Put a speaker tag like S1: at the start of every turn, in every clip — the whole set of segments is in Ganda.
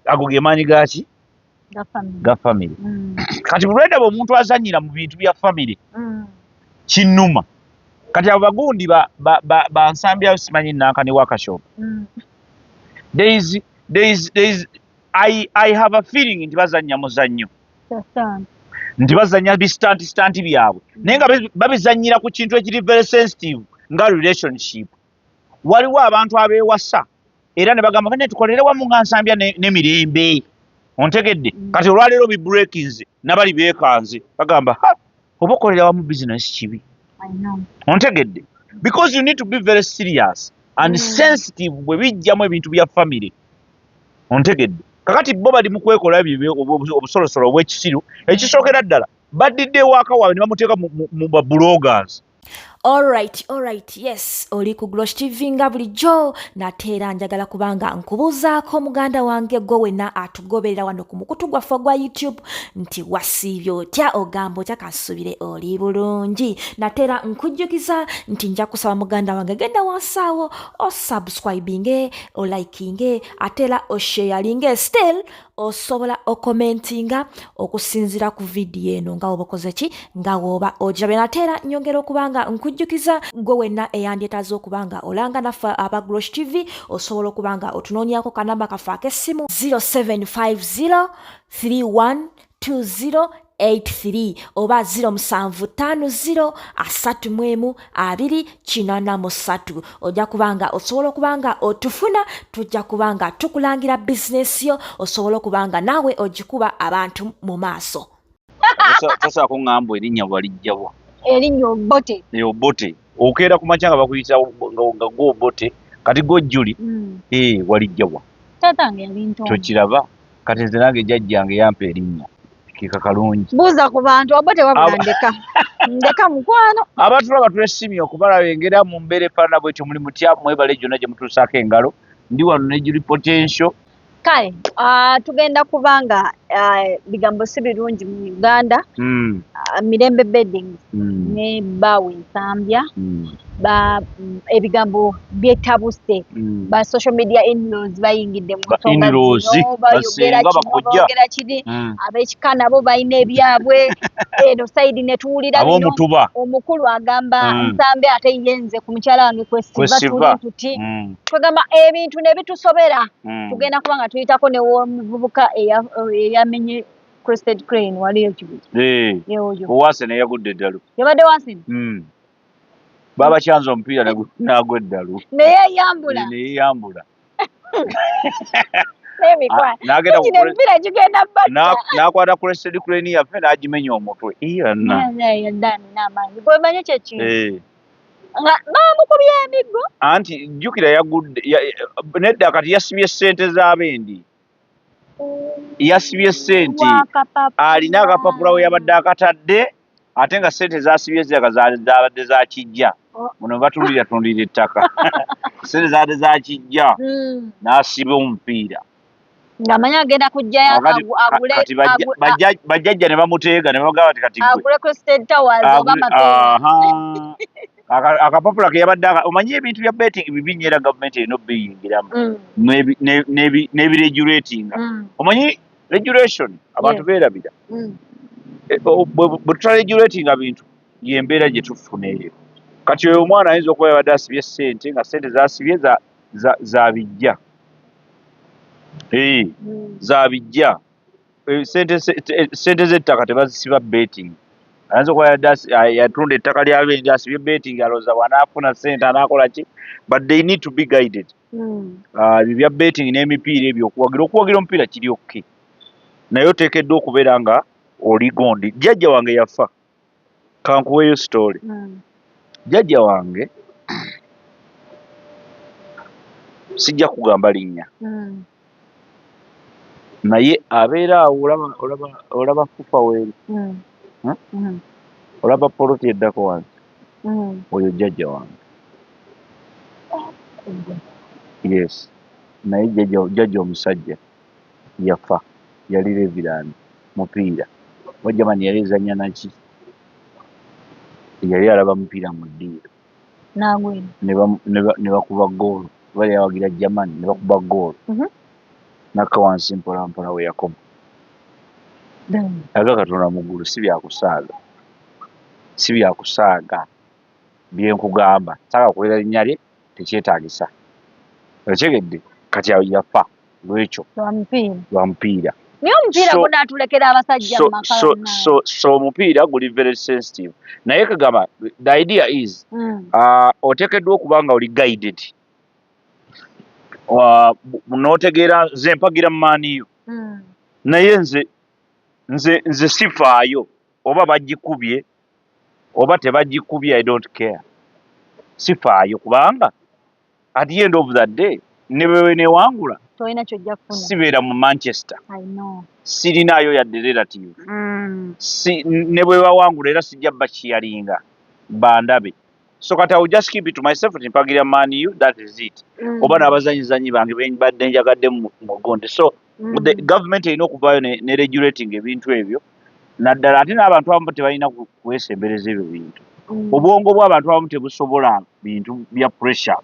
S1: ago ge maanyi gaki ga family kati bulwenda bw'omuntu azannyira mu bintu bya family kinnuma kati abo bagundi bansambyayo simanyi nankani wakashopa I have a feeling nti bazannya muzannyo nti bazannya bistanti byabwe naye nga babizannyira ku kintu ekiri very sensitive nga relationship waliwo abantu abeewasa era ne bagamba kane tukolere wamu nga nsambya n'emirembe ontegedde kati olwaleero bibreakings nabali beekanze bagamba oba okolera wamu business kibi ontegedde because you need to be very serious and sensitive bwe bijjamu ebintu bya family ontegedde kakati bo bali mu kwekola obusolosolo obw'ekisiru ekisookera ddala badidde ewaaka waabwe ne bamuteeka mu bloggers.
S2: Alright, yes, oli ku Glosh TV nga bulijjo nateera njagala kubanga nkubuuzaako muganda wange gwe wenna atugoberera wano ku mukutu gwaffe gwa YouTube nti wasiibye otya ogamba otya kasubire oli bulungi nateera nkujjukiza nti nja kusaba muganda wange genda wansaawo osubscribinge olikinge ateera osharinge still osobola okomentinga okusinzira ku vidiyo eno nga woba okoze ki nga woba ojabe nateera nyongera okubanga nkujjukiza gwe wenna eyandyetaaza okubanga olanga naffe aba Glosh TV osobola okubanga otunoonyako kanamba kaffe ak'essimu 0750312083 oba 0750312083 ojja kubanga osobola okubanga otufuna tujja kubanga tukulangira bizinesi yo osobola okubanga naawe ogikuba abantu mu maaso.
S1: Sasa kuŋŋamba erinnya bwalijjabwa
S3: erinnya Obote.
S1: Obote okeera ku makya nga bakuyita nga gw'Obote kati gw'Ojjuli walijjabwa
S3: tatange yali ntono
S1: tokiraba kati nze nange jjajjange yampa erinnya kika kalungi
S3: buuza ku bantu Obote wabula ndeka mukwano
S1: abatulaba twesimye okubalaba engera mu mbeera efaanana bwetyo muli mutya mwebale gyonna gye mutuusaako engalo ndi wano ne Julie Potential.
S3: Kale tugenda kubanga bigambo si birungi mu Uganda Mirembe Beddings ne Bawe Nsambya ebigambo byetabuse ba social media in-laws bayingidde mu nsonga zino bayogera kiri ab'ekika nabo balina ebyabwe eno sayidi ne tuwulira bino omukulu agamba Nsambya ate yenze ku mukyala wange kwesiba tuti twegamba ebintu ne bitusobera tugenda kubanga tuyitako ne omuvubuka eyamenye Crested Crane waliyo kibuti
S1: owase ne yagudde eddalu
S3: yabadde wasini
S1: baba kyanza omupiira nagwa eddalu neyeyambula nakwata Crested Crane yaffe n'agimenya omutwe
S3: bamukubya emiggo
S1: anti jjukira yagudde nedda kati yasibye ssente z'abendi yasibye ssente alina akapapula we yabadde akatadde ate nga ssente zasibye zabadde zakijja muno batundira ettaka ssente zabadde zakijja n'asiba omupiira
S3: ng'amanya agenda kujjayo
S1: bajjajja ne bamuteega ne bamugamba ti kati
S3: agule Crested Towers oba mapeera
S1: akapapula ke yabadde omanyi ebintu bya betting bibinyi era gavumenti erina obiyingiramu n'ebiregulatinga omanyi regulation abantu beerabira bwe tutaregulatinga bintu yembeera gye tufuna eyo kati oyo omwana ayinza okuba yabadde asibye ssente nga ssente zasibye zabijja zabijja ssente z'ettaka tebazisiba betting ayinza okuba yatunda ettaka lyabendi asibye betting alowooza bw'anaafuna ssente anaakola ki but they need to be guided bya betting n'emipiira ebyo okuwagira omupiira kiri okke naye oteekeddwa okubeera nga oli gondi. Jjajja wange yafa kankuweeyo story. Jjajja wange sijja kugamba linnya naye abeera awo olaba fufa weeri olaba poloti eddako wange oyo jjajja wange yes naye jjajja omusajja yafa yali Reverand mupiira wajjamani yali ezannya naki yali alaba mupiira mu ddiiro ne bakuba goolo bali yawagira Germany ne bakuba goolo nakka wansi mpola mpola we yakoma aga Katonda mu ggulu si byakusaaga byenkugamba saka kubeera linnya lye tekyetaagisa okitegedde kati yafa lwekyo lwa mupiira
S3: naye omupiira gunaatulekera abasajja mu maka
S1: so omupiira guli very sensitive naye kagamba the idea is oteekeddwa okuba nga oli guided n'otegeera nze mpagira mu maaniyo naye nze sifaayo oba bagikubye oba tebagikubye I don't care sifaayo kubanga at the end of the day ne bwe neewangula sibeera mu Manchester sirinaayo yadde relative ne bwe bawangula era sijja bakiyalinga bandabe so kati I will just keep it to myself timpagira Man U that is it oba n'abazanyizanyi bange badde njagadde mu gonde so the government erina okuvaayo ne regulating ebintu ebyo naddala ate n'abantu abamu tebalina kwesembereza ebyo bintu obwongo bw'abantu abamu tebusobola bintu bya pressure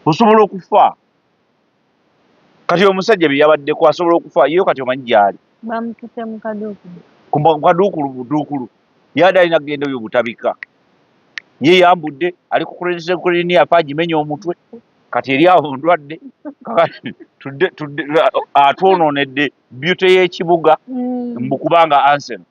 S1: busobola okufa kati omusajja bye yabaddeko asobola okufa yeyo kati omanyi gyali
S3: bamutute mu kaduukulu
S1: buduukulu yadde alina kugenda ebyo butabika ye yambudde ali kukulenzesa kulini afa agimenya omutwe kati eri awo ndwadde atwonoonedde beauty y'ekibuga mbukubanga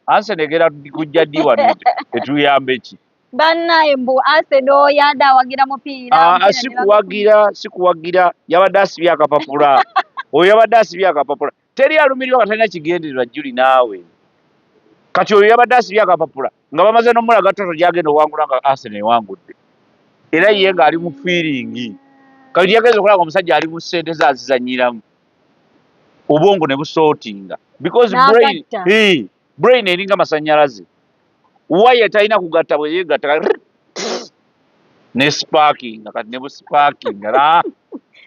S1: Arsenal egera kujja ddi wano etuyamba eki
S3: bannaye mbu Arsenal yadde awagira mupiira
S1: sikuwagira yabadde asibye akapapula oyo yabadde asibye akapapula teri alumirirwa nga talina kigendererwa Juli naawe kati oyo yabadde asibye akapapula nga bamaze n'omulaga toto gyagenda owangula nga Arsenal ewangudde era ye ng'ali mu feeling kati yageza okulaba nga omusajja ali mu ssente ze azizanyiramu obwongo ne busootinga because brain eringa masannyalaze waya talina kugatta bwe yeegatta ne sparking kati ne busparking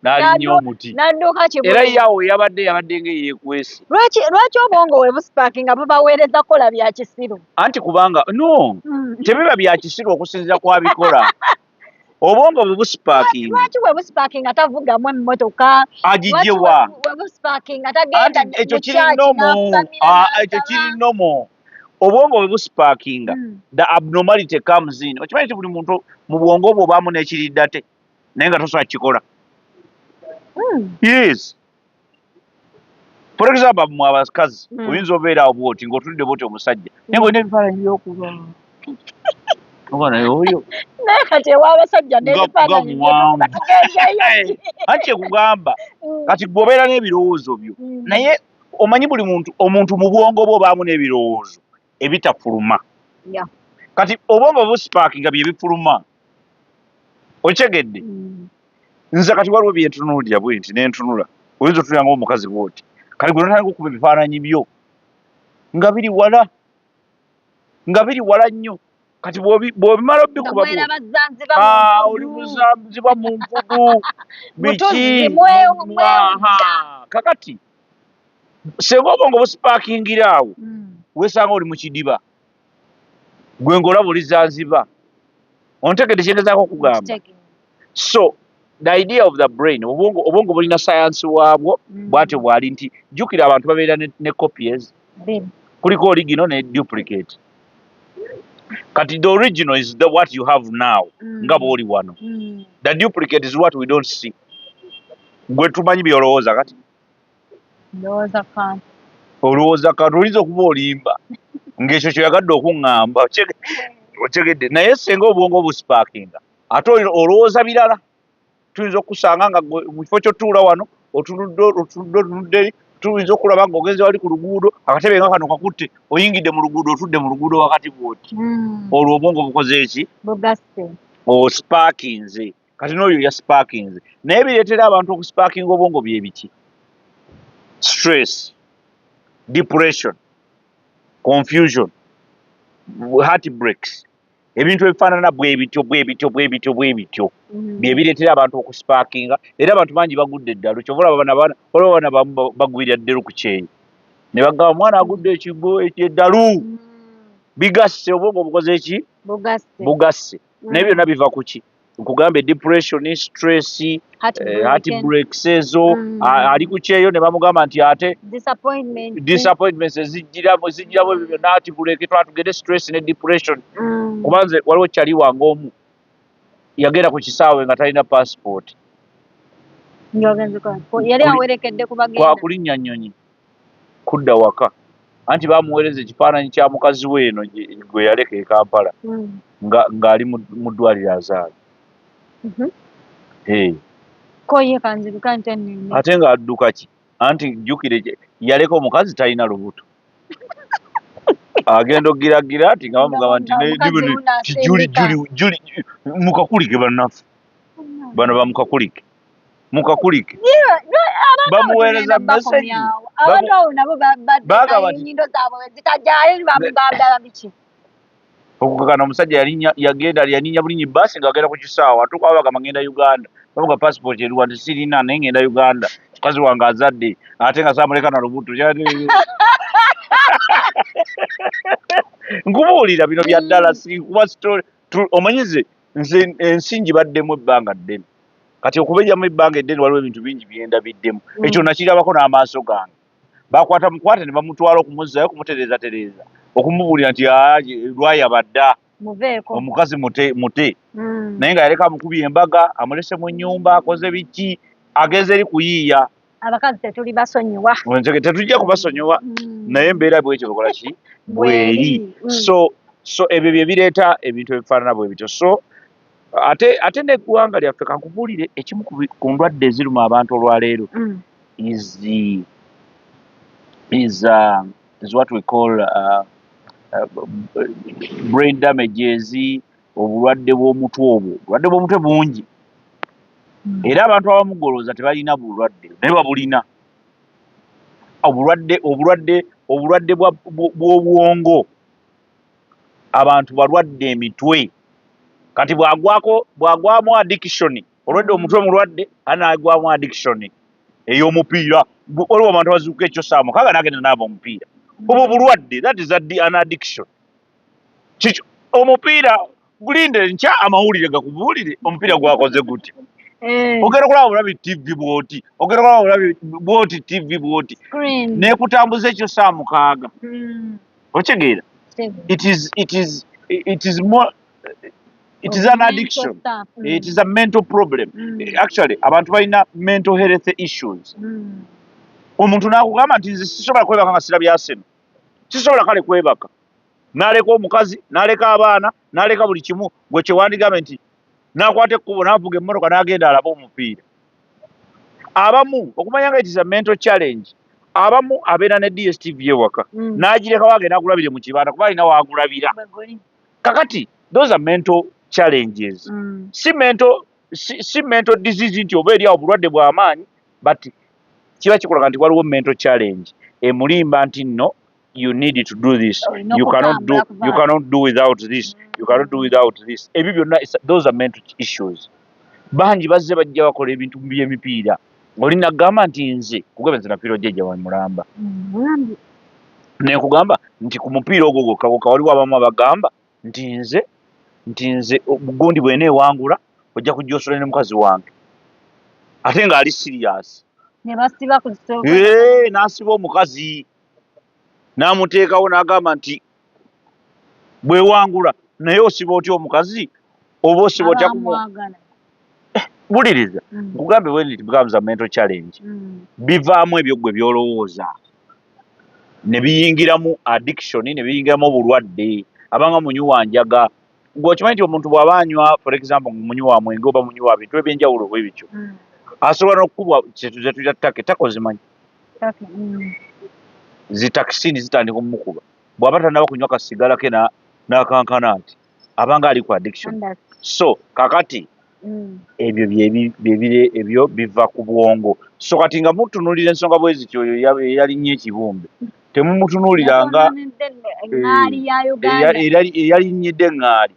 S1: n'alinya omuti era yawo yabadde ngaeyeekwese
S3: lwaki obwongo we busparking nga bubaweereza kola bya kisiru
S1: anti kubanga no tebiba bya kisiru okusinziira kwabikola obwongo bwe busparking
S3: lwaki we busparking atavugamu emmotoka
S1: agijjewa
S3: we busparking atagenda
S1: ekyo kiri nomo obwongo bwe busparkinga the abnormality comes in okimanyi nti buli muntu mu bwongo obwo obaamu n'ekiriddate naye nga tosobola kikola yes for example mu abakazi oyinza obeera awo bwoti ng'otulidde bwoti omusajja naye ng'olina ebifaananyi by'okuba obana oyo
S3: naye kati ew'abasajja n'ebifaananyi
S1: anti ekugamba kati gweobeera n'ebirowoozo byo naye omanyi buli omuntu mu bwongo bwe obaamu n'ebirowoozo ebitafuluma kati obwongo busparkinga bye bifuluma okitegedde nze kati waliwo byentunuulira bwe nti nentunula oyinza otulira ng'omukazi bwoti kati gwe notandika okuba ebifaananyi byo nga biri wala nnyo kati bw'obimala obikuba oli buzanzibwa mu nfudu biki kakati senga obwongo busparkingira awo weesanga oli mu kidiba gwe ng'olaba oli Zanzibar ontegedde kyengezaako okugamba so the idea of the brain obwongo bulina science waabwo bwatyo bwali nti jjukira abantu babeera ne copies kuliko original ne duplicate kati the original is what you have now nga bw'oli wano the duplicate is what we don't see gwe tumanyi byolowooza kati olowooza kanti oyinza okuba olimba ng'ekyo kyoyagadde okuŋŋamba otegedde naye senga obwongo busparkinga ate olowooza birala tuyinza okusanga nga mu kifo kyotuula wano otunudde tuyinza okulaba ng'ogenze wali ku luguudo akatebe nga kano kakutte oyingidde mu luguudo otudde mu luguudo wakati bwoti olwo obwongo bukoze eki osparkinze kati n'oyo yasparkinze naye bireetera abantu okusparkinga obwongo bye biki stress depression confusion heartbreaks ebintu ebifaanana bwe bityo bye bireetera abantu okusparkinga era abantu bangi bagudde eddalu kyova olaba bamu bagwira ddelu ku kyeyo ne bagamba omwana agudde ekigwo eddalu bigasse obwongo bukoze eki bugasse naye byonna biva ku ki nkugambe depression, stress, heartbreaks ezo ali ku kyeyo ne bamugamba nti ate disappointments ezijjiramu ebyo byonna heartbreak twatugende stress ne depression kubanze waliwo kyali wange omu yagenda ku kisaawe nga talina passport kulinnya nnyonyi kudda waka anti bamuweereza ekifaananyi kya mukazi weeno gwe yaleka e Kampala ng'ali mu ddwaliro azaala ate ng'adduka ki anti jjukire yaleka omukazi talina lubuto agenda okugiragira ati nga bamugamba nti juli mukakulike bannaffe bano bamukakulike bamuweereza meseji okukakana omusajja yagenda yaninya bulinyi bbaasi ng'agenda ku kisaawa atuuka bagamba ngenda Uganda bamuga passport eriwa nti sirina naye ngenda Uganda mukazi wange azadde ate nga saamuleka na lubuto nkubuulira bino bya ddala kuba omanyize nze ensi ngibaddemu ebbanga ddene kati okubejjamu ebbanga eddene waliwo ebintu bingi byendabiddemu ekyo nakirabako n'amaaso gange bakwata mukwate ne bamutwala okumuzzayo kumutereeza okumubuulira nti lwayabadda omukazi mute naye nga yaleka amukubye embaga amulese mu nnyumba akoze biki ageze eri kuyiiya
S3: abakazi tetuli basonyiwa
S1: tetujja kubasonyiwa naye embeera bwekyo bakola ki bweri so ebyo bye bireeta ebintu ebifaanana bwe bityo so ate n'eggwanga lyaffe kankubuulire ekimu ku ndwadde eziruma abantu olwaleero is what we call brain damages obulwadde bw'omutwe bungi era abantu abamugolooza tebalina bulwadde naye babulina obulwadde bw'obwongo abantu balwadde emitwe kati bwagwamu addiction olwadde omutwe mulwadde anagwamu addiction ey'omupiira waliwo abantu bazuuka ekyo saa mukaaga n'agenda naaba omupiira obwo bulwadde that is an addiction kikyo omupiira gulinde nkya amawulire gakubuulire omupiira gwakoze gutya ogenda okulaba bulabi TV bwoti ogenda okulaba bulabi bwoti TV bwoti neekutambuza ekyo saa mukaaga okitegeera it is an addiction it is a mental problem actually abantu balina mental health issues omuntu n'akugamba nti nze sisobola kwebaka nga sirabya Arsenal sisobola kale kwebaka n'aleka omukazi n'aleka abaana n'aleka buli kimu gwe kyewandigambe nti n'akwata ekkubo n'avuga emmotoka n'agenda alaba omupiira abamu okumanya nga it is a mental challenge abamu abeera ne DSTV ewaka n'agireka wagenda agulabire mu kibanda kuba alina waagulabira kakati those are mental challenges si mental disease nti oba eri awo bulwadde bw'amaanyi but kiba kikulaga nti waliwo mental challenge emulimba nti no you need to do this you cannot do without this you cannot do without this ebyo byonna those are mental issues bangi bazze bajja bakola ebintu by'emipiira olina kugamba nti nze kugamba nze napiira ojjajja wa mulamba naye kugamba nti ku mupiira ogwo gwokka waliwo abamu abagamba nti nze gundi bweneewangula ojja kujja osole ne mukazi wange ate ng'ali serious n'asiba omukazi n'amuteekawo n'agamba nti bwewangula naye osiba otya omukazi oba osiba otya buliriza nkugambe when it becomes a mental challenge bivaamu ebyo ggwe byolowooza ne biyingiramu addiction ne biyingiramu obulwadde abanga munyuwanjaga ng'okimanyi nti omuntu bw'aba anywa for example munyuwa mwenge oba munyuwa bintu ebyenjawulo bwe bityo asobola n'okukubwa kyetuze tulya ttake ttako zimanyi zitakisini zitandika omukuba bw'aba tannaba kunywa kasigala ke n'akankana ati abanga ali ku addiction so kakati ebyo ebyo biva ku bwongo so kati nga mutunuulira ensonga bwe zityo oyo eyalinnye ekibumbe temumutunuuliranga eyalinnyiddde eŋŋaali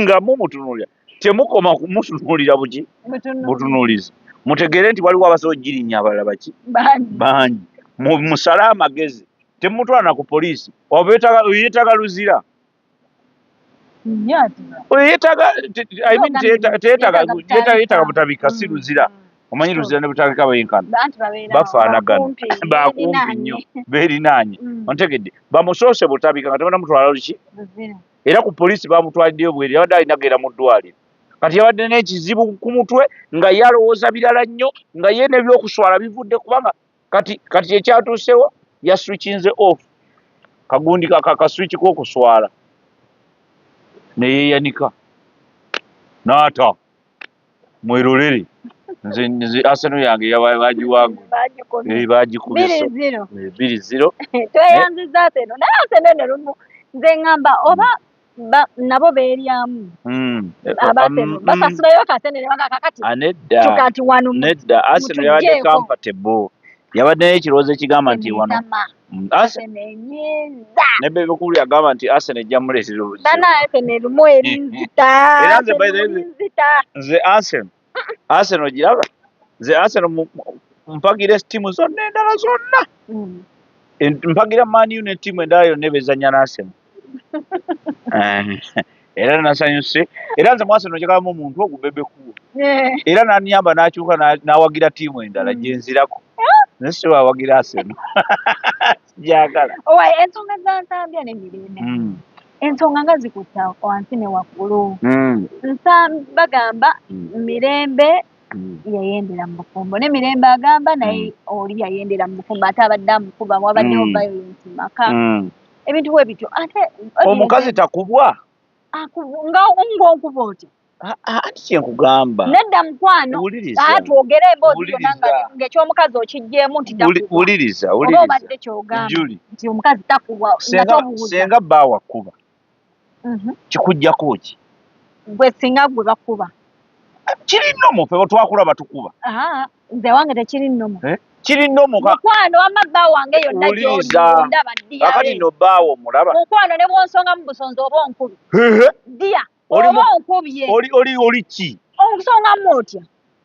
S1: nga mumutunuulira temukoma kumutunuulira buki butunuulizi mutegeere nti waliwo abasobola ogirinnya abalala baki bangi musale amagezi temutwala na ku poliisi oba yeetaga luzira yeetaaga butabika si luzira omanyi luzira ne butabika benkana bafaanagana bakumpi nnyo beerinaanye ontegedde bamusoose butabika nga tebanamutwala luki era ku poliisi bamutwaliddeyo bweri yabadde alinageera mu ddwaliro kati yabadde n'ekizibu ku mutwe nga ye alowooza birala nnyo nga ye n'ebyokuswala bivudde kubanga kati ekyatuusewo yaswikinze off kagundi kaswiki k'okuswala neyeeyanika naata mwerolere nze Arsenal yange bagiwangu bagikubye 2-0
S3: tweyanziza Arsenal naye Arsenal ne lumu nze ŋŋamba oba nabo beeryamu abaseno basasulayo kasene ne bagakakati tukati wanu
S1: nedda Arsenal yabadde comfortable yabadde n'ekirowoozo ekigamba nti wano nebbe bikulu yagamba nti Arsenal ejja muleetera
S3: Arsenal lumu erinzita
S1: era nze Arsenal giraba nze Arsenal mpagira ttiimu zonna endala zonna mpagira Man U ne ttiimu endala yonna ebezannya n'Arsenal era nasanyuse era nze mu Arsenal njagalamu omuntu ogubebekuwo era n'anyamba n'akyuka n'awagira ttiimu endala gyenzirako naye si wawagira Arsenal gyagala
S3: owaye ensonga zansambya n'emirembe ensonga nga zikutta wansi ne waggulu bagamba mirembe yayendera mu bufumbo ne mirembe agamba naye oli yayendera mu bufumbo ate abadde amukuba wabaddewo violence maka ebintu bwe bityo ate
S1: omukazi takubwa
S3: ng'onkuba otya
S1: ati kyenkugamba
S3: nedda mukwano twogere emboozi yonna ng'ekyomukazi okiggyemu nti
S1: wuliriza
S3: oba obadde kyogamba nti omukazi takubwa nga tobuuza
S1: senga bba wakuba kikuggyako ki
S3: gwe singa gwe bakuba
S1: kiri nnomo ffe bwetwakulaba tukuba
S3: nze wange tekiri nnomo
S1: kiri nnomo
S3: mukwano wamma bba wange yonna gyondaba ddiya
S1: akati nno bbaawo omulaba
S3: mukwano ne bwonsonga mu busonzi oba onkubi ddiya oba onkubye
S1: oli ki
S3: onsongamu otya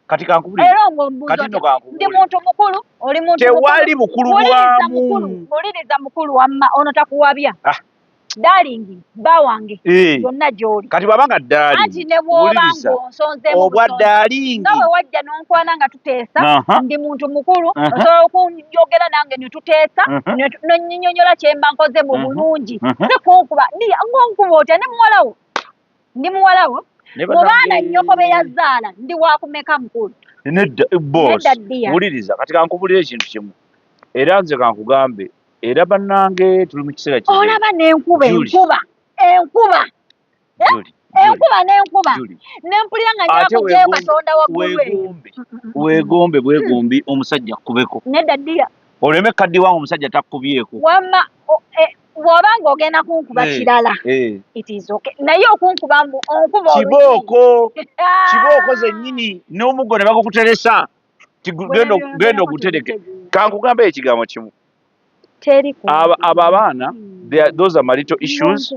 S1: kati kankubulire
S3: era ng'ombuuza ndi muntu mukulu oli muntu
S1: tewali bukulu bwamu
S3: muliriza mukulu wamma ono takuwabya darling bba wange yonna gy'oli
S1: kati bwabanga darling
S3: anti ne bw'oba ng'onsonzemu
S1: obwa darling
S3: nga bwe wajja n'onkwana nga tuteesa ndi muntu mukulu osobola okunjogera nange ne tuteesa nonnyinyonyola kye mba nkoze mu bulungi si kunkuba ng'onkuba otya ne muwalawo ndi muwalawo mu baana nnyoko be yazaala ndi wakumeka mukulu
S1: nedda boss wuliriza kati kankubulira ekintu kimu era nze kankugambe era bannange tuli mu kiseera kino
S3: olaba n'enkuba n'enkuba n'empulira nga nyakujeyo katonda waggulu
S1: weegombe bwegombi omusajja akkubeko
S3: nedda ddiya
S1: oleme kaddiwange omusajja takkubyeko
S3: wamma bw'oba ng'ogenda kunkuba kirala it is okay naye okunkuba onkuba
S1: kibooko zennyini n'omuggo ne bagukuteresa genda ogutereke kankugambe ekigambo kimu abo abaana those are marital issues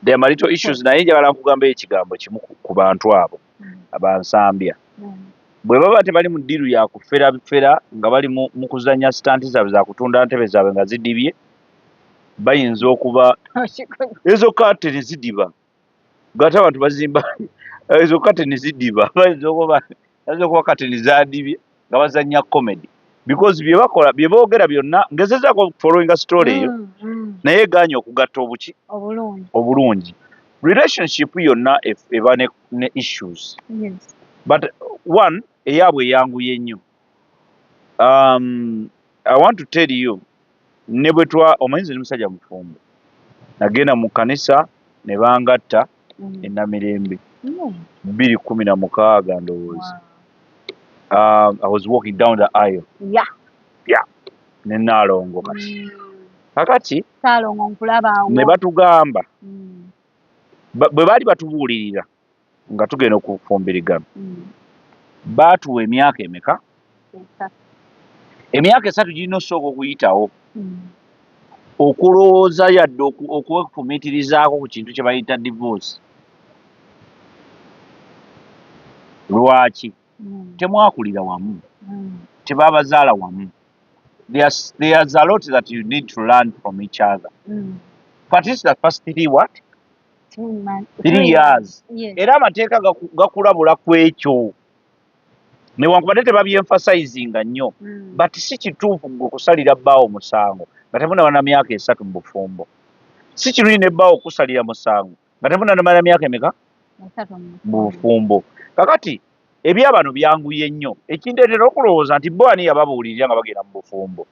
S1: they are marital issues naye njagala nkugamba ekigambo kimu ku bantu abo abansambya bwe baba tebali mu ddiiru ya kuferafera nga bali mu kuzannya sitanti zaabwe za kutunda ntebe zaabwe nga zidibye bayinza okuba ezo kateni zidiba gate abantu bazimba ezo kateni zidiba bayinza okuba kateni zadibye nga bazannya comedy because bye bakola bye boogera byonna ngezezaako following story eyo naye gaanya okugatta obulungi relationship yonna eba ne issues but one eyaabwe eyanguye nnyo I want to tell you ne bwe omanyize n'omusajja mufumbo nagenda mu kanisa ne bangatta ennamirembe 2016 ndowooza I was walking down the aisle ne Naalongo kakati ne batugamba bwe baali batubuulirira nga tugenda okufumbirigana baatuwa emyaka emeka emyaka 3 girina osooka okuyitawo okulowooza yadde okwefumiitirizaako ku kintu kye bayita divorce lwaki temwakulira wamu tebabazaala wamu there's a lot that you need to learn from each other but it's the first 3 what
S3: 3
S1: years. Era amateeka gakulabula ku ekyo newankubadde tebabyenfasizinga nnyo but si kituufu gwe kusalira bbaawo musango nga tebuna bana myaka 3 mu bufumbo. Si kirungi ne bbaawo okusalira musango nga tebuna bana myaka emeka mu bufumbo. Kakati ebyabano byanguye nnyo ekindeetera okulowooza nti bo ani yababuulirira nga bagenda mu bufumbo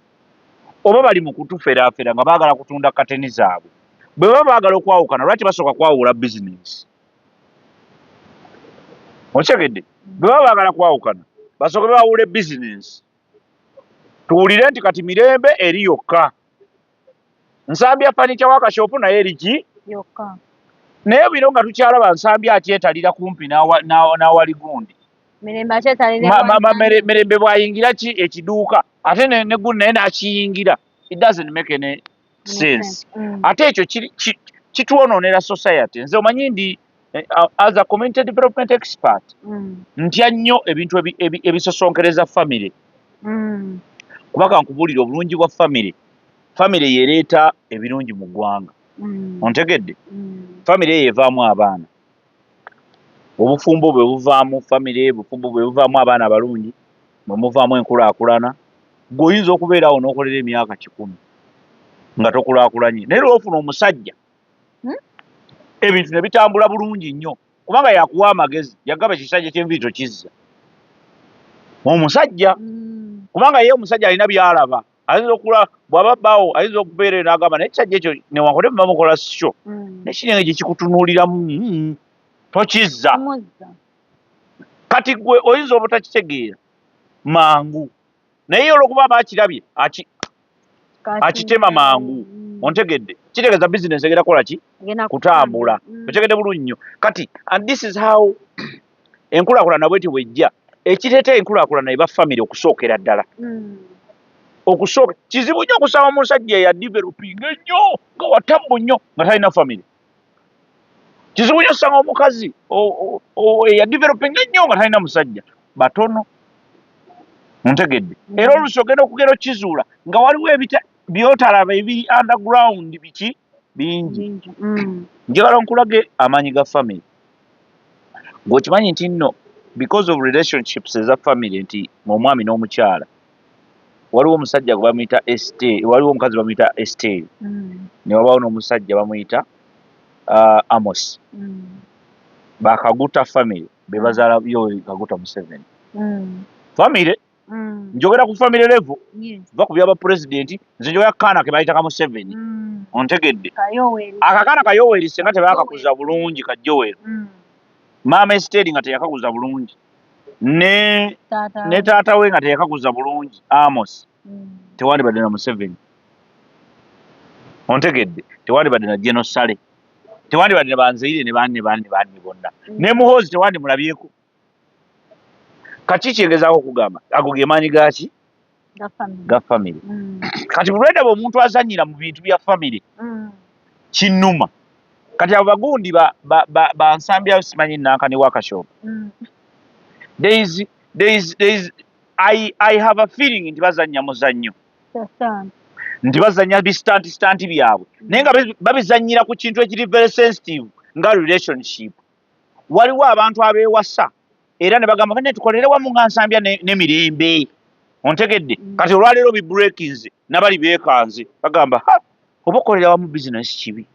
S1: oba bali mu kutuferaafera nga baagala kutunda kateni zaabwe. Bwe baba baagala okwawukana lwaki basooka kwawula bizinensi? Okitegedde? Bwe baba baagala kwawukana basooke bawule bizinensi tuwulire nti kati Mirembe eri yokka, Nsambya furniture workshop naye eri ki
S3: yokka,
S1: naye bino nga tukyalaba Nsambya akyetalira kumpi n'awali gundi Mirembe bw'ayingira ki ekiduuka ate ne gundi naye n'akiyingira. It doesn't make any sense. Ate ekyo kitwonoonera society. Nze omanyi ndi as a community development expert ntya nnyo ebintu ebisosonkereza family kubanga nkubuulira obulungi bwa family yereeta ebirungi mu ggwanga. Ontegedde? Family eyo evaamu abaana, obufumbo bwe buvaamu family, obufumbo bwe buvaamu abaana abalungi, bwe muvaamu enkulaakulana. Gwe oyinza okubeerawo n'okolera emyaka 10 nga tokulaakulanye naye lw'ofuna omusajja ebintu ne bitambula bulungi nnyo kubanga yakuwa amagezi, yagaba ekisajja ky'enviiri tokizza. Omusajja kubanga ye omusajja alina by'alaba, ayinza okula bw'aba bbaawo ayinza okubeera eyo n'agamba naye ekisajja ekyo newankubadde muba mukola sityo n'ekiringa gye kikutunuuliramu tokizza. Kati gwe oyinza obutakitegeera mangu naye olw'okuba aba akirabye akitema mangu. Ontegedde? Kitegeeza bizinensi egenda kukola ki? Kutambula. Otegedde bulungi nnyo. Kati and this is how enkulaakulana bw'eti bw'ejja. Ekireeta enkulaakulana eba family okusookera ddala. Okusooka kizibu nnyo okusanga omusajja eyadevelopinga ennyo nga watabbu nnyo nga talina family. Kizibu nnyo okusanga omukazi eyadevelopinga ennyo nga talina musajja. Batono. Ontegedde? Era oluusi ogenda okugera okizuula nga waliwo byotalaba ebiri underground biki bingi. Njagala nkulage amaanyi ga family. Ng'okimanyi nti nno because of relationships eza family nti omwami n'omukyala waliwo omusajja gwe bamuyita Esther, waliwo omukazi bamuyita Esther ne wabaawo n'omusajja bamuyita Amos. Bakaguta family be bazaala Yoweri Kaguta Museveni. Family njogera ku family level va ku byaba president nze njogera kaana ke bayita ka Museveni. Ontegedde? Akakaana ka Yoweri senga tebakakuza bulungi ka Yoweri. Maama Esther nga teyakaguza bulungi ne taata we nga teyakaguza bulungi Amos. Tewandibadde na Museveni. Ontegedde? Tewandibadde na General Sale, tewandibadde na Banzeire ne banne bonna ne Muhoozi tewandimulabyeko. Kaki kyegezaako okugamba ago ge maanyi gaki ga family. Kati bulwedde omuntu azannyira mu bintu bya family kinnuma. Kati abo bagundi ba Nsambya simanyi Nankani workshop. I have a feeling nti bazannya muzannyo, nti bazannya bistanti byabwe naye nga babizannyira ku kintu ekiri very sensitive nga relationship. Waliwo abantu abeewasa era ne bagamba kane tukolere wamu nga Nsambya ne Mirembe. Ontegedde? Kati olwaleero bibreakings nabali beekanze bagamba oba okolera wamu business kibi.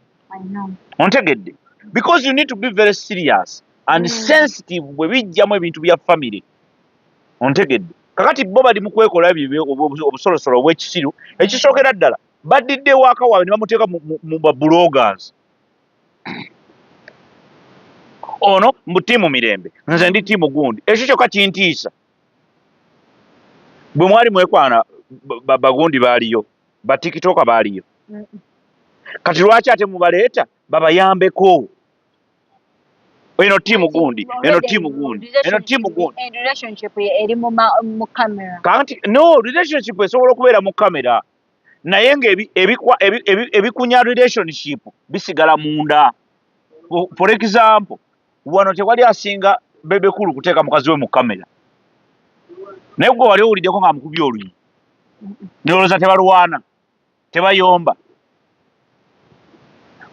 S1: Ontegedde? Because you need to be very serious and sensitive bwe bijjamu ebintu bya family. Ontegedde? Kakati bo bali mu kwekola obusolosolo obw'ekisiru ekisookera ddala baddidde ewaaka waabwe ne bamuteeka mu bloggers. Ono mu ttiimu Mirembe, nze ndi ttiimu gundi. Ekyo kyokka kintiisa. Bwe mwali mwekwana bagundi baaliyo, batikitoka baaliyo. Kati lwaki ate mubaleeta babayambeko? Eno ttiimu gundi.
S3: Relationship eri mu camera.
S1: Kanti no relationship esobola okubeera mu kamera naye nga ebikunya relationship bisigala munda. For example, wano tewali asinga Bebekulu kuteeka mukazi we mu kamera naye gwe wali owuliddeko nga amukubye oluyi nolowooza tebalwana tebayomba.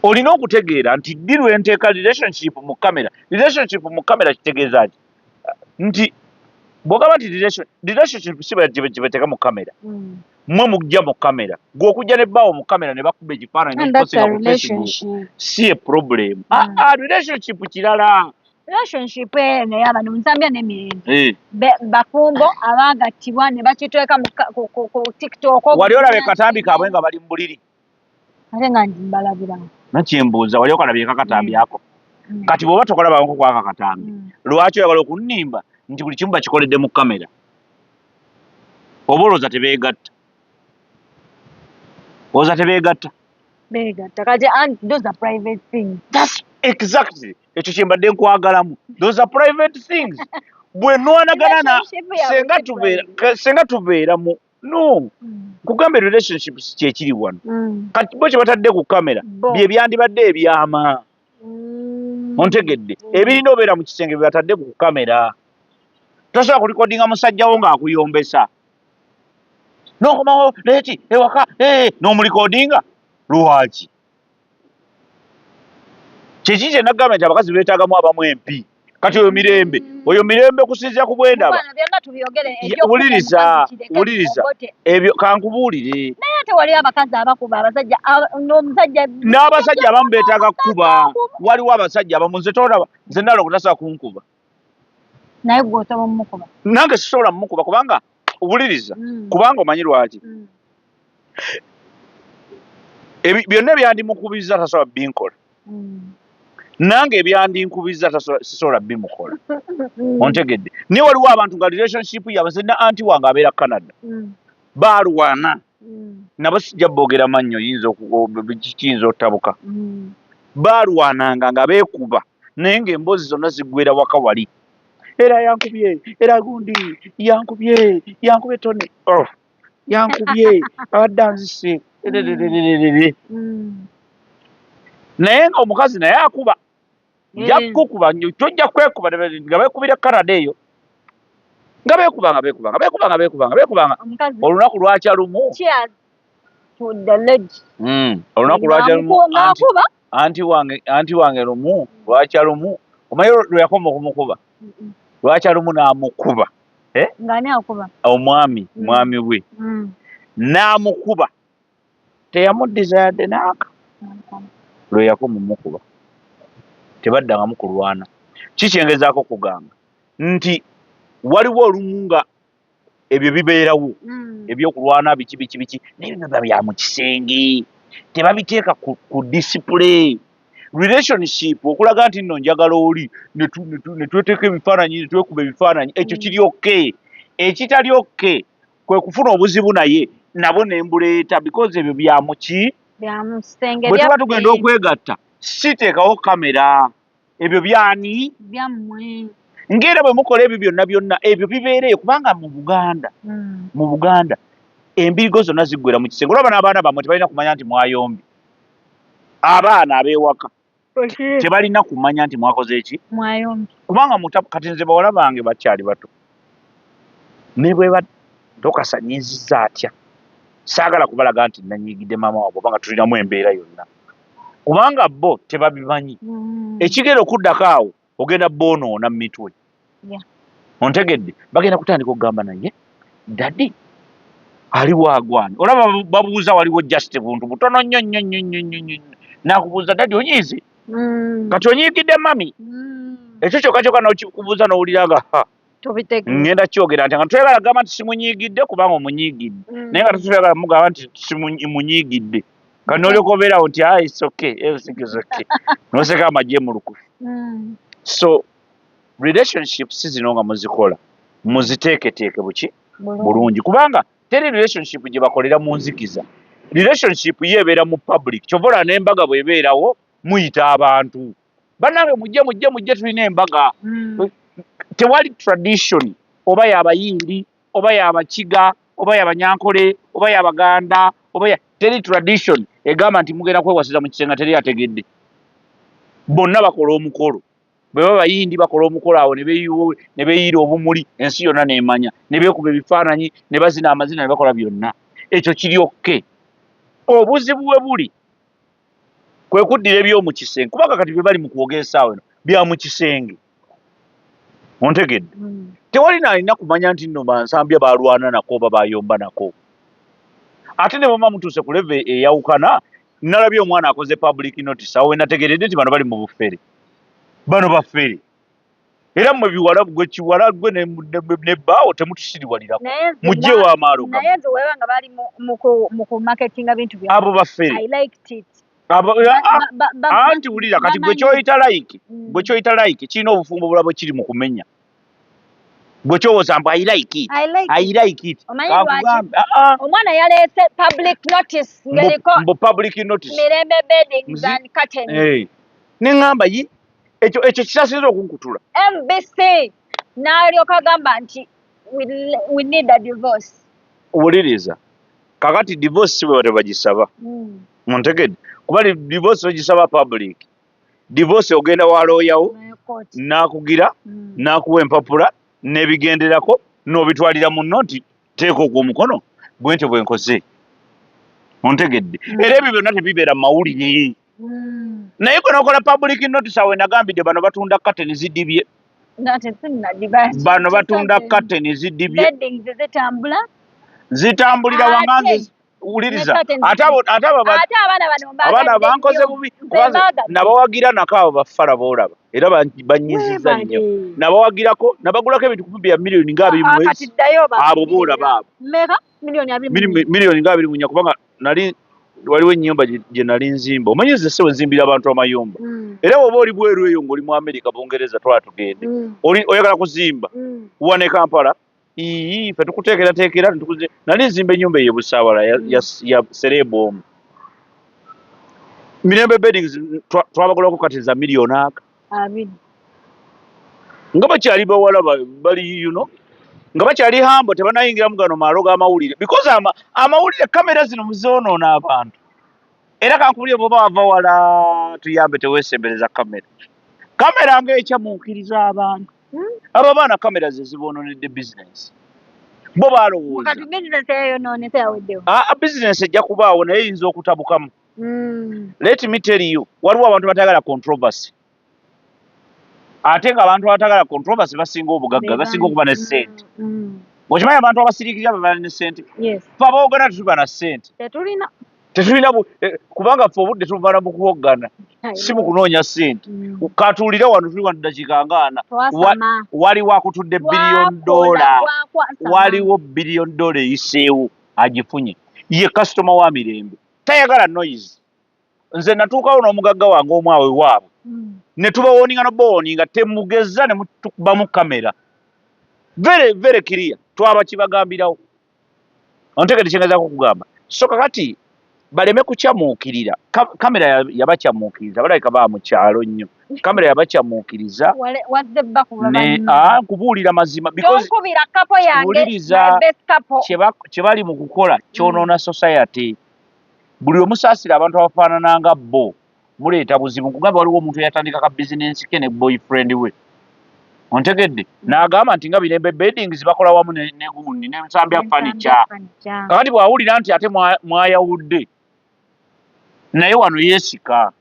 S1: olina okutegeera nti ddi lwenteeka relationship mu kamera. Relationship mu kamera kitegeeza ki? Nti bw'ogamba nti relationship si beteeka mu kamera, mmwe mujja mu kamera, gwe okujja ne bbaawo mu kamera ne bakuba ekifaananyi n'ekikosinga ku Facebook si a problem. Relationship kirala.
S3: Relationship naye abantu nsambya n'emirembe bafumbo abaagattibwa ne bakiteeka ku TikTok.
S1: Wali olabe katambi kaabwe nga bali mu buliri?
S3: Ate nga ndi mbalabira.
S1: Nakyembuuza wali okalabyeko akatambi ako? Kati bw'oba tokalabako kwaka katambi, lwaki oyagala okunnimba nti buli kimu bakikoledde mu kamera? Oba olowooza tebeegatta? Olowooza tebeegatta?
S3: Beegatta. Kati those are private things.
S1: That's exactly. Ekyo kye mbadde nkwagalamu. Those are private things. Bwe nwanagana senga tubeera mu no. Kugamba relationship si kyekiri wano. Kati bo kye batadde ku kamera bye byandibadde ebyama. Ontegedde. Ebirina obeera mu kisenge bye batadde ku kamera. Tosobola kulikodinga musajjawo ng'akuyombesa. N'okomawo leeti ewaka n'omulikodinga lwaki? Kyeki kye nagamba nti abakazi beetaagamu abamu MP. Kati oyo mirembe kusinziira ku bwendaba. Wuliriza ebyo kankubuulire.
S3: Naye ate waliwo abakazi abakuba abasajja n'omusajja.
S1: N'abasajja abamu beetaaga kukuba. Waliwo abasajja abamu nze tolaba nze ndala kutasobola kunkuba.
S3: Naye gwe osobola mumukuba.
S1: Nange sisobola mumukuba kubanga wuliriza kubanga omanyi lwaki. Byonna ebyandimukubiza tasobola binkola. Nange ebyandinkubiza sisobola bimukola. Ontegedde. Naye waliwo abantu nga relationship yaabwe nze na anti wange abeera Canada. Baalwana. Nabo sijja boogera mannyo kiyinza ottabuka. Baalwananga nga beekuba naye ng'emboozi zonna ziggwera waka wali. Era yankubye, era gundi yankubye tone. Yankubye abadde anzise. Naye nga omukazi naye akuba. Yakukuba tojja kwekuba nga beekubira Canada eyo. Nga beekubanga. Olunaku lwakya lumu. Olunaku lwakya lumu. Anti wange lumu lwakya lumu. Omanyi lwe yakoma okumukuba. Lwakya lumu n'amukuba.
S3: Ng'ani akuba?
S1: Omwami bwe. N'amukuba. Teyamuddiza yadde n'aka. Lwe yakoma omukuba. Tebaddangamu kulwana. Kikyengezaako kugamba nti waliwo olumu nga ebyo bibeerawo ebyokulwana biki naye biba bya mu kisenge tebabiteeka ku display. Relationship okulaga nti nno njagala oli ne tweteeka ebifaananyi ne twekuba ebifaananyi ekyo kiri okay. Ekitali okay kwe kufuna obuzibu naye nabo ne mbuleeta because ebyo bya mu ki bwe tuba tugenda okwegatta siteekawo kamera. Ebyo byani
S3: byammwe.
S1: Ng'era bwe mukola ebyo byonna ebyo bibeereyo kubanga mu Buganda embirigo zonna ziggwera mu kisenge. Olaba n'abaana bammwe tebalina kumanya nti mwayombi. Abaana ab'ewaka tebalina kumanya nti mwakoze eki
S3: mwayombi
S1: kubanga kati nze bawala bange bakyali bato ne bwe tokasanyiizizza atya saagala kubalaga nti nanyiigidde maama waabwe obanga tulinamu embeera yonna kubanga bo tebabimanyi. Ekigenda okuddako awo ogenda boonoona mu mitwe. Ontegedde bagenda kutandika okugamba naye dadi aliwo agwani. Olaba babuuza waliwo just buntu butono nnyo n'akubuuza dadi onyiize kati onyiigidde mami. Ekyo kyokka n'okikubuuza n'owulira nga ngenda kyogera nti nga twebala gamba nti simunyiigidde kubanga omunyiigidde naye nga tetwebala mugamba nti simunyiigidde. Kati n'olyoka obeerawo nti it's okay, everything is okay. N'oseka amagye mu lukufu. So relationships zino nga muzikola muziteeketeeke bulungi kubanga teri relationship gye bakolera mu nzikiza. Relationship ye ebeera mu public. Kyovola n'embaga bw'ebeerawo muyita abantu. Bannange mujje tulina embaga. Tewali tradition oba y'Abayindi oba y'Abakiga oba y'Abanyankole oba y'Abaganda oba teri tradition egamba nti mugenda kwewasiza mu kisenga teri ategedde. Bonna bakola omukolo. Bwe baba Bayindi bakola omukolo awo ne beeyiira obumuli ensi yonna n'emanya ne beekuba ebifaananyi ne bazina amazina ne bakola byonna. Ekyo kiri okay. Obuzibu we buli kwe kuddira eby'omu kisenge kubanga kati bye bali mu kwogesa awo bya mu kisenge ontegedde tewali naalina kumanya nti nno bansambya balwana nako oba bayomba nako ate ne bama mutuuse ku leve eyawukana nalabye omwana akoze public notice awo wenategeredde nti bano bali mu bufere bano bafere era mmwe biwala gwe kiwala gwe nebbaawo temutusiriwalirako mugjewo amaalo
S3: naye nze weeba nga bali mu ku marketinga bintu byabwe
S1: abo bafere
S3: I liked it
S1: anti wulira kati gwe kyoyita like kirina obufumbo bulabo kiri mu kumenya gwe kyowooza mbu I like it
S3: omwana yaleese public notice ngeriko
S1: mbu public notice
S3: Mirembe Beddings and Curtains
S1: neŋŋamba ekyo kisasinza okunkutula
S3: MBC n'alyoka agamba nti we need a divorce
S1: wuliriza kakati divorce si bwe bagisaba ontegedde kuba divorce ogisaba public divorce ogenda wa looyawo n'akugira n'akuwa empapula n'ebigenderako n'obitwalira munno nti teeka ogw'omukono bwente bwenkoze ontegedde era ebyo byonna tebibeera mu mawulire naye gwe n'okola public notice awe nagambidde bano batunda kateni zidibye bano batunda kateni zidibye zitambulira wanganze wuliriza ate abaana bankoze bubi nabawagira nako abo bafala boolaba era banyiziza nnyo nabawagirako nabagulako ebintu kumpi bya miliyoni nga 2 mwezi abo boolaba abo miliyoni nga 2 munya kubanga nali waliwo ennyumba gye nali nzimba omanyi nze sewe nzimbira abantu amayumba era woba oli bweru eyo ng'oli mu Amerika Bungereza twala tugende oyagala kuzimba wane Kampala fe tukuteekerateekera nali nzimba ennyumba eyo Busaawala ya Serebu omu Mirembe Beddings twabagulako kati za miliyoni aka nga bakyali bawala bali nga bakyali hambo tebanayingiramu gano maalo g'amawulire because amawulire kamera zino muzoonoona abantu era kankubulire bwoba wava wala tuyambe teweesembereza kamera ng'ekyamuukiriza abantu abo abaana kamera ze ziboononedde bizinensi bo baalowooza bizinensi ejja kubaawo naye eyinza okutabukamu let me tell you waliwo abantu batagala controversy ate ng'abantu abatagala controversy basinga obugagga basinga okuba ne ssente okimanyi abantu abasiriikirira baba ne ssente fe abawoggana tetuba na ssente tetulina kubanga fe obudde tubala mu kuwoggana si mu kunoonya ssente katuulire wano tuli wano dakiika nga 4 waliwo akutudde $1 waliwo $1 eyiseewo agifunye ye kasitoma wa Mirembe tayagala noise nze natuukawo n'omugagga wange omu awe waabwe ne tubawoninga nobawooninga temugeza ne mutukubamu kamera very clear twaba kibagambirawo ontegedde kyengezaako okugamba so kakati baleme kukyamuukirira kamera yabakyamuukiriza balabika baba mu kyalo nnyo kamera yabakyamuukiriza kubuulira mazima wuliriza kye bali mu kukola kyonoona society buli omusaasira abantu abafaanana nga bo muleeta buzibu nkugamba waliwo omuntu eyatandika ka bizinensi ke ne boyfriend we ontegedde n'agamba nti nga Mirembe Beddings bakola wamu ne gundi n'ensambya furniture kakati bw'awulira nti ate mwayawudde naye wano yeesika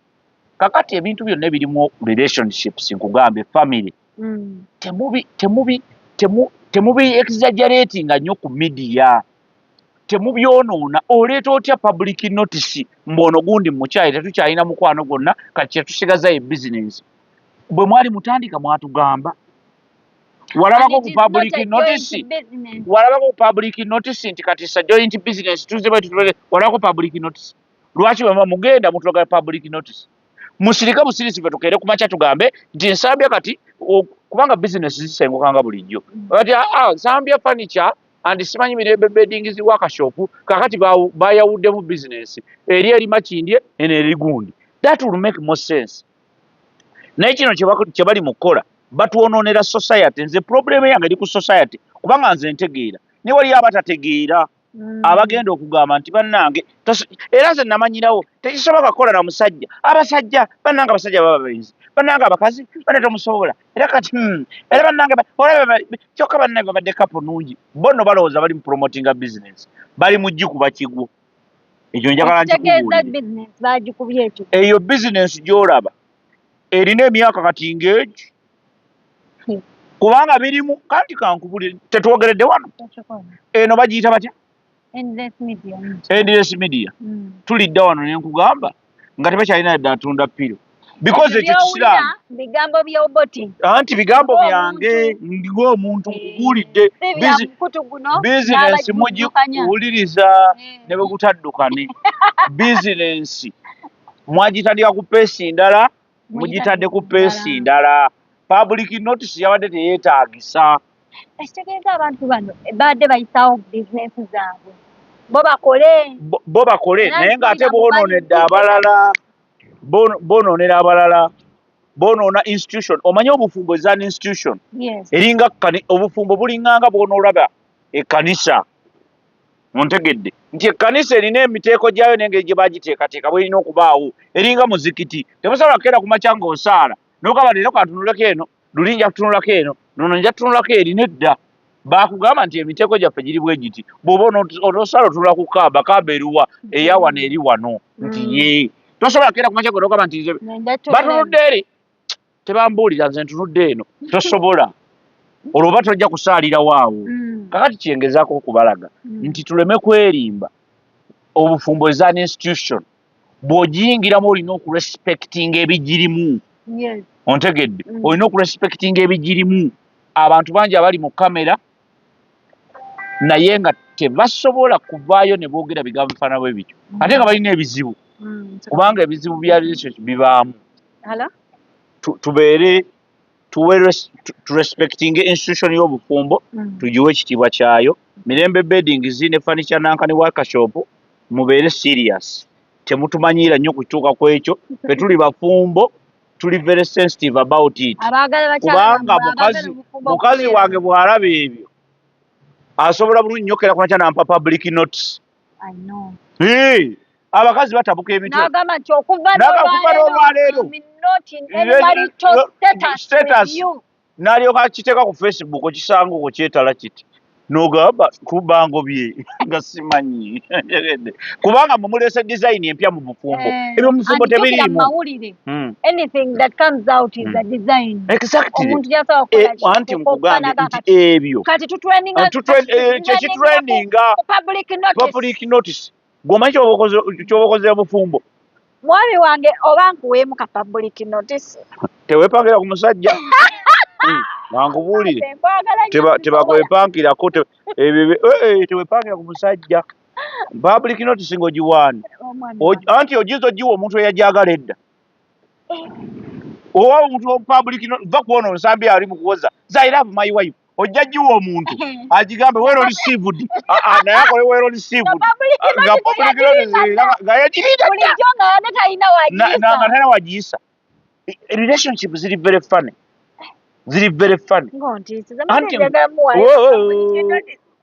S1: kakati ebintu byonna ebirimu relationships nkugambe family temubi exaggeratinga nnyo ku media temubyonoona oleeta otya public notice mbono gundi mukyali tetukyalina mukwano gwonna kati kyetusigazayo ebizinensi bwe mwali mutandika mwatugamba walabako ku public notice nti kati sa joint business walabako public notice lwaki bwe mugenda mutuloga public notice musirika busirisi ffe tukeere kumakya tugambe nti nsambya kati kubanga business zisengukanga bulijjo kati nsambya furniture and simanyi Mirembe Beddings workshop kakati bayawuddemu business eri Makindye eno eri Gundi that will make more sense naye kino kye bali mu kukola batwonoonera society nze probleme yange eri ku society kubanga nze ntegeera ne wali abatategeera abagenda okugamba nti bannange era nze namanyirawo tekisoboka kukola na musajja abasajja bannange abasajja baba bayizi bannange abakazi banne tomusobola era kati era bannange kyokka bannange babadde kapo nungi bo nno balowooza bali mu promotinga business bali mu jjikuba kigwo ekyo njagala
S3: nkikubuulire.
S1: Eyo bizinesi gy'olaba erina emyaka kati ng'egi kubanga birimu kandi kankubulire tetwogeredde wano eno bagiyita batya endless media tulidda wano ne nkugamba nga tebakyalina dde atunda piro because ekyo kisiramu anti bigambo byange ng'omuntu nkubuulidde bizinesi mugikuwuliriza ne bwe gutaddukane bizinesi mwagitandika ku peesi ndala mugitadde ku peesi ndala public notice yabadde teyeetaagisa
S3: ekitegeeza abantu bano badde bayisawo bizinesi zaabwe bo
S1: bakole naye ng'ate boononedde abalala boononera abalala bonoona institution omanye obufumbo is an institution eringa obufumbo bulinganga bwonoolaba ekkanisa ontegedde nti ekkanisa erina emiteeko gyayo n'engeri gye bagiteekateeka bwerina okubaawo eringa muzikiti temusobola kukeera ku makya ng'osaala nokaba leero katunulako eno luli nja kutunulako eno nono nja kutunulako erina edda baakugamba nti emiteeko gyaffe giri bwe giti bw'oba onosaala otunula ku kaaba eruwa eya wano eri wano nti ye tosobola kukeera ku makya nokaba nti batunudde eri tebambuulira nze ntunudde eno tosobola olwo oba tojja kusaalirawo awo kakati kyengezaako okubalaga nti tuleme kwerimba obufumbo is an institution bw'ogiyingiramu olina okurespectinga ebigirimu ontegedde olina okurespectinga ebigirimu abantu bangi abali mu kamera naye nga tebasobola kuvaayo ne boogera bigambo bifaana bwe bityo ate nga balina ebizibu kubanga ebizibu bya relationship bibaamu tubeere turespectinge institution y'obufumbo tugiwe ekitiibwa kyayo mirembe beddings ne furniture nankani workshop mubeere serious temutumanyiira nnyo ku kituuka ku ekyo fe tuli bafumbo tuli very sensitive about it kubanga mukazi wange bw'alaba ebyo asobola bulungi nnyo okera kunakya nampa public notice abakazi batabuka emitwe okuva n'olwaleero status n'alyoka kiteeka ku Facebook okisanga okwo kyetala kiti n'ogamba kubangobye nga simanyi kubanga mumulese design empya mu bufumbo ebyo mu bufumbo tebiriimu anti nkugambye nti ebyo kyekitreninga public notice gwomanyi kyobaokozera bufumbo
S3: mwami wange oba nkuweemu ka public notice
S1: teweepangira ku musajja wankubuulire tebakwepankirako teweepangira ku musajja public notice ng'ogiwaani anti ogiza ogiwa omuntu eyajagala edda owa omuntu public va kuwona onsambi ali mu kuwoza I love my wife ojja giwa omuntu agigambe wero received naye akole wero received nga public notice nga yagirinda nga talina wagiyisa relationship ziri very funny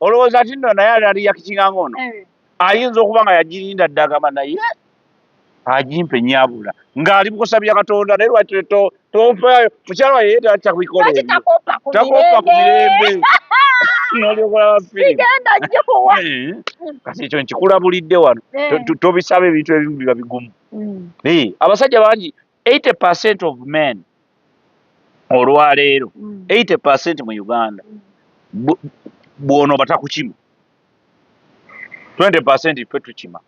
S1: olowooza ati nno naye aliyakikinga ng'ono ayinza okuba nga yagirinda dda agamba naye agimpe nyabula ng'ali mukusabira Katonda naye lwaki tompaayo mukyala wa yeye takyakubikola ebyo takopa ku mirembe nolyokola bafirimu kati ekyo nkikulabulidde wano tobisaba ebintu ebimu biba bigumu abasajja bangi 80% of men olwaleero 80% mu Uganda bw'onooba takukima 20% ffe tukima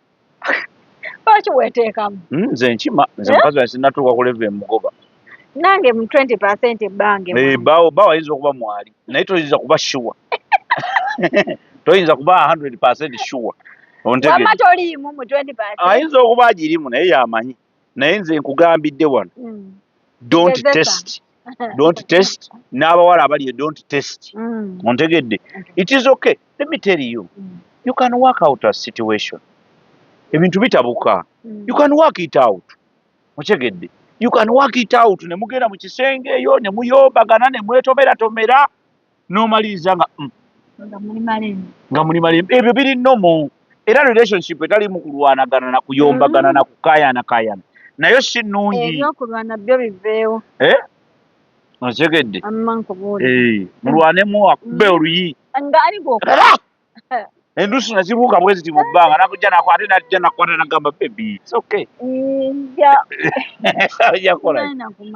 S3: lwaki weeteekamu
S1: nze nkima nze mukazi wange sinnatuuka ku level emugoba
S3: nange mu 20% bange
S1: ba wayinza okuba mwali naye toyinza kuba sure toyinza kuba 100% sure
S3: wama toliimu mu 20%
S1: ayinza okuba agirimu naye yamanyi naye nze nkugambidde wano don't test n'abawala abali don't test ontegedde it is okay let me tell you you can work out a situation ebintu bitabuka you can work it out otegedde you can work it out ne mugenda mu kisenge eyo ne muyombagana ne mwetomeraatomera n'omaliriza nga muli malembe ebyo biri nomo era relationship etali mu kulwanagana na kuyombagana na kukaayana nayo si nnungi
S3: ebyokulwana byo biveewo
S1: otegedde mulwanemu akube oluyi endusu nazibuuka bwe ziti mu bbanga nakujja nakwate najja nakwata nagamba baby it's okay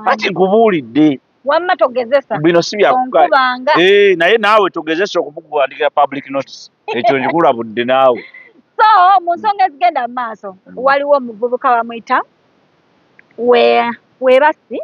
S1: kati nkubuulidde
S3: wamma togezesa
S1: bino si naye naawe togezesa okukuwandikira public notice ekyo nkikulabudde naawe
S3: so mu nsonga ezigenda mu maaso waliwo omuvubuka bamuyita Webasi